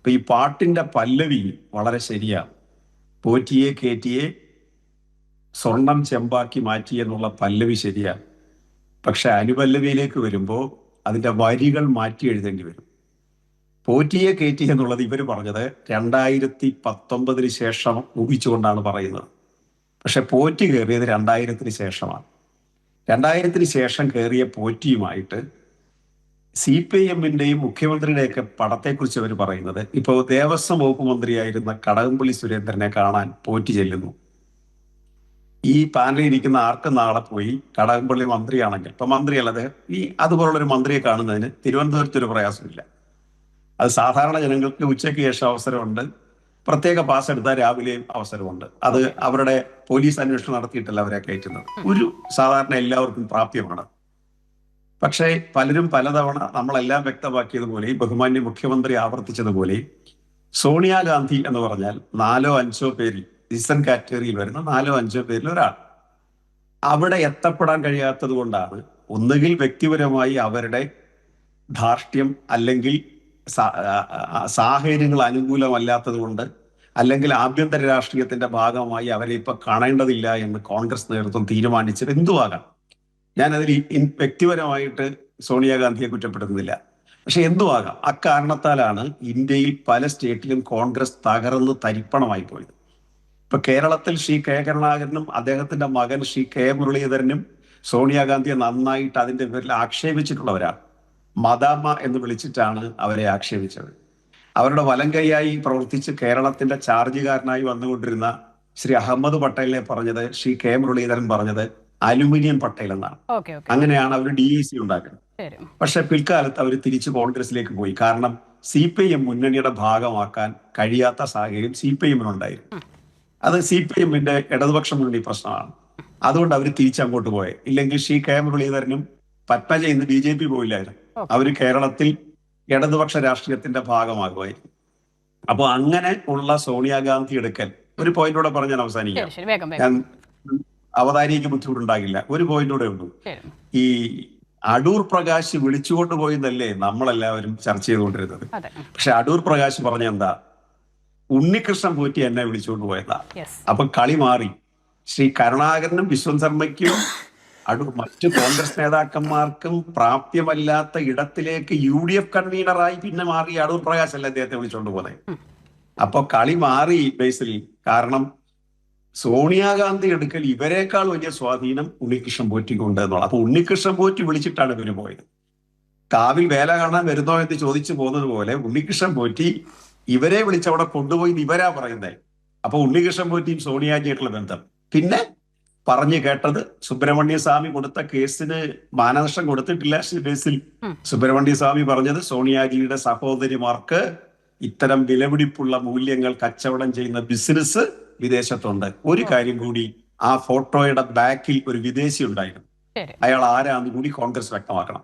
അപ്പൊ ഈ പാട്ടിന്റെ പല്ലവി വളരെ ശരിയാണ്. പോറ്റിയെ കേറ്റിയെ സ്വർണം ചെമ്പാക്കി മാറ്റി എന്നുള്ള പല്ലവി ശരിയാണ്. പക്ഷെ അനുപല്ലവിയിലേക്ക് വരുമ്പോൾ അതിന്റെ വരികൾ മാറ്റി എഴുതേണ്ടി വരും. പോറ്റിയെ കേറ്റി എന്നുള്ളത് ഇവർ പറഞ്ഞത് 2019 ശേഷം ഊഹിച്ചുകൊണ്ടാണ് പറയുന്നത്. പക്ഷെ പോറ്റി കയറിയത് 2000 ശേഷമാണ്. 2000 ശേഷം കയറിയ പോറ്റിയുമായിട്ട് CPIMന്റെയും മുഖ്യമന്ത്രിയുടെയൊക്കെ പടത്തെക്കുറിച്ച് അവർ പറയുന്നത്, ഇപ്പോൾ ദേവസ്വം വകുപ്പ് മന്ത്രിയായിരുന്ന കടകംപള്ളി സുരേന്ദ്രനെ കാണാൻ പോറ്റി ചെല്ലുന്നു. ഈ പാനലിൽ ഇരിക്കുന്ന ആർക്കും നാളെ പോയി കടകംപള്ളി മന്ത്രിയാണെങ്കിൽ, ഇപ്പൊ മന്ത്രിയല്ലത്, ഈ അതുപോലുള്ളൊരു മന്ത്രിയെ കാണുന്നതിന് തിരുവനന്തപുരത്ത് ഒരു പ്രയാസമില്ല. അത് സാധാരണ ജനങ്ങൾക്ക് ഉച്ചയ്ക്ക് ശേഷം അവസരമുണ്ട്, പ്രത്യേക പാസ് എടുത്താൽ രാവിലെയും അവസരമുണ്ട്. അത് അവരുടെ പോലീസ് അന്വേഷണം നടത്തിയിട്ടല്ല അവരെ കയറ്റുന്നത്. ഒരു സാധാരണ എല്ലാവർക്കും പ്രാപ്യമാണ്. പക്ഷേ പലരും പലതവണ നമ്മളെല്ലാം വ്യക്തമാക്കിയതുപോലെ, ബഹുമാന്യ മുഖ്യമന്ത്രി ആവർത്തിച്ചതുപോലെ, സോണിയാഗാന്ധി എന്ന് പറഞ്ഞാൽ 4-5 പേരിൽ ഇസൻ കാറ്റഗറിയിൽ വരുന്ന 4-5 പേരിൽ ഒരാൾ. അവിടെ എത്തപ്പെടാൻ കഴിയാത്തത് കൊണ്ടാണ് ഒന്നുകിൽ വ്യക്തിപരമായി അവരുടെ ധാർഷ്ട്യം, അല്ലെങ്കിൽ സാഹചര്യങ്ങൾ അനുകൂലമല്ലാത്തത് കൊണ്ട്, അല്ലെങ്കിൽ ആഭ്യന്തര രാഷ്ട്രീയത്തിന്റെ ഭാഗമായി അവരെ ഇപ്പൊ കാണേണ്ടതില്ല എന്ന് കോൺഗ്രസ് നേതൃത്വം തീരുമാനിച്ചത് എന്തുവാകാം. ഞാനതിൽ വ്യക്തിപരമായിട്ട് സോണിയാഗാന്ധിയെ കുറ്റപ്പെടുത്തുന്നില്ല. പക്ഷെ എന്തുവാകാം, അക്കാരണത്താലാണ് ഇന്ത്യയിൽ പല സ്റ്റേറ്റിലും കോൺഗ്രസ് തകർന്ന് തരിപ്പണമായി പോയത്. ഇപ്പൊ കേരളത്തിൽ ശ്രീ കെ കരുണാകരനും അദ്ദേഹത്തിന്റെ മകൻ ശ്രീ കെ മുരളീധരനും സോണിയാഗാന്ധിയെ നന്നായിട്ട് അതിന്റെ പേരിൽ ആക്ഷേപിച്ചിട്ടുള്ളവരാണ്. മദാമ എന്ന് വിളിച്ചിട്ടാണ് അവരെ ആക്ഷേപിച്ചത്. അവരുടെ വലങ്കൈയായി പ്രവർത്തിച്ച് കേരളത്തിന്റെ ചാർജുകാരനായി വന്നുകൊണ്ടിരുന്ന ശ്രീ അഹമ്മദ് പട്ടേലിനെ പറഞ്ഞത് ശ്രീ കെ മുരളീധരൻ പറഞ്ഞത് അലുമിനിയം പട്ടേൽ എന്നാണ്. അങ്ങനെയാണ് അവർ DEC ഉണ്ടാക്കുന്നത്. പക്ഷെ പിൽക്കാലത്ത് അവർ തിരിച്ച് കോൺഗ്രസിലേക്ക് പോയി. കാരണം CPIM മുന്നണിയുടെ ഭാഗമാക്കാൻ കഴിയാത്ത സാഹചര്യം CPIMനുണ്ടായിരുന്നു. അത് CPIMന്റെ ഇടതുപക്ഷ മുന്നണി പ്രശ്നമാണ്. അതുകൊണ്ട് അവർ തിരിച്ചങ്ങോട്ട് പോയെ. ഇല്ലെങ്കിൽ ശ്രീ കെ മുരളീധരനും പത്മജ ഇന്ന് BJP പോയില്ലായിരുന്നു. അവര് കേരളത്തിൽ ഇടതുപക്ഷ രാഷ്ട്രീയത്തിന്റെ ഭാഗമാകുമായിരുന്നു. അപ്പൊ അങ്ങനെ ഉള്ള സോണിയാഗാന്ധി എടുക്കൽ, ഒരു പോയിന്റോടെ പറഞ്ഞ് ഞാൻ അവസാനിക്കാം. ഞാൻ അവതാരിക്ക് ബുദ്ധിമുട്ടുണ്ടാകില്ല. ഒരു പോയിന്റോടെ ഉള്ളൂ. ഈ അടൂർ പ്രകാശ് വിളിച്ചുകൊണ്ട് പോയെന്നല്ലേ നമ്മളെല്ലാവരും ചർച്ച ചെയ്തുകൊണ്ടിരുന്നത്. പക്ഷെ അടൂർ പ്രകാശ് പറഞ്ഞ എന്താ, ഉണ്ണികൃഷ്ണൻ പോറ്റി എന്നെ വിളിച്ചുകൊണ്ട് പോയതാ. അപ്പൊ കളി മാറി. ശ്രീ കരുണാകരനും വിശ്വൻ ശർമ്മയ്ക്കും മറ്റു കോൺഗ്രസ് നേതാക്കന്മാർക്കും പ്രാപ്യമല്ലാത്ത ഇടത്തിലേക്ക് UDF കൺവീനറായി പിന്നെ മാറി അടൂർ പ്രകാശ് അല്ല അദ്ദേഹത്തെ വിളിച്ചുകൊണ്ട് പോകുന്നത്. അപ്പൊ കളി മാറി ബേസിൽ. കാരണം സോണിയാഗാന്ധി എടുക്കൽ ഇവരെക്കാൾ വലിയ സ്വാധീനം ഉണ്ണികൃഷ്ണൻ പോറ്റിക്കുണ്ട് എന്നുള്ളത്. അപ്പൊ ഉണ്ണികൃഷ്ണൻ പോറ്റി വിളിച്ചിട്ടാണ് ഇവര് പോയത്. കാവിൽ വേല കാണാൻ വരുന്നോ എന്ന് ചോദിച്ചു പോകുന്നത് പോലെ ഉണ്ണികൃഷ്ണൻ പോറ്റി ഇവരെ വിളിച്ചവിടെ കൊണ്ടുപോയി ഇവരാ പറയുന്നത്. അപ്പൊ ഉണ്ണികൃഷ്ണൻ പോറ്റിയും സോണിയാജിയായിട്ടുള്ള ബന്ധം. പിന്നെ പറഞ്ഞു കേട്ടത്, സുബ്രഹ്മണ്യ സ്വാമി കൊടുത്ത കേസിന് മാനനഷ്ടം കൊടുത്തിട്ടില്ല ബേസിൽ. സുബ്രഹ്മണ്യ സ്വാമി പറഞ്ഞത് സോണിയാജിയുടെ സഹോദരിമാർക്ക് ഇത്തരം വിലപിടിപ്പുള്ള മൂല്യങ്ങൾ കച്ചവടം ചെയ്യുന്ന ബിസിനസ് വിദേശത്തുണ്ട്. ഒരു കാര്യം കൂടി, ആ ഫോട്ടോയുടെ ബാക്കിൽ ഒരു വിദേശി ഉണ്ടായിരുന്നു. അയാൾ ആരാന്ന് കൂടി കോൺഗ്രസ് വ്യക്തമാക്കണം.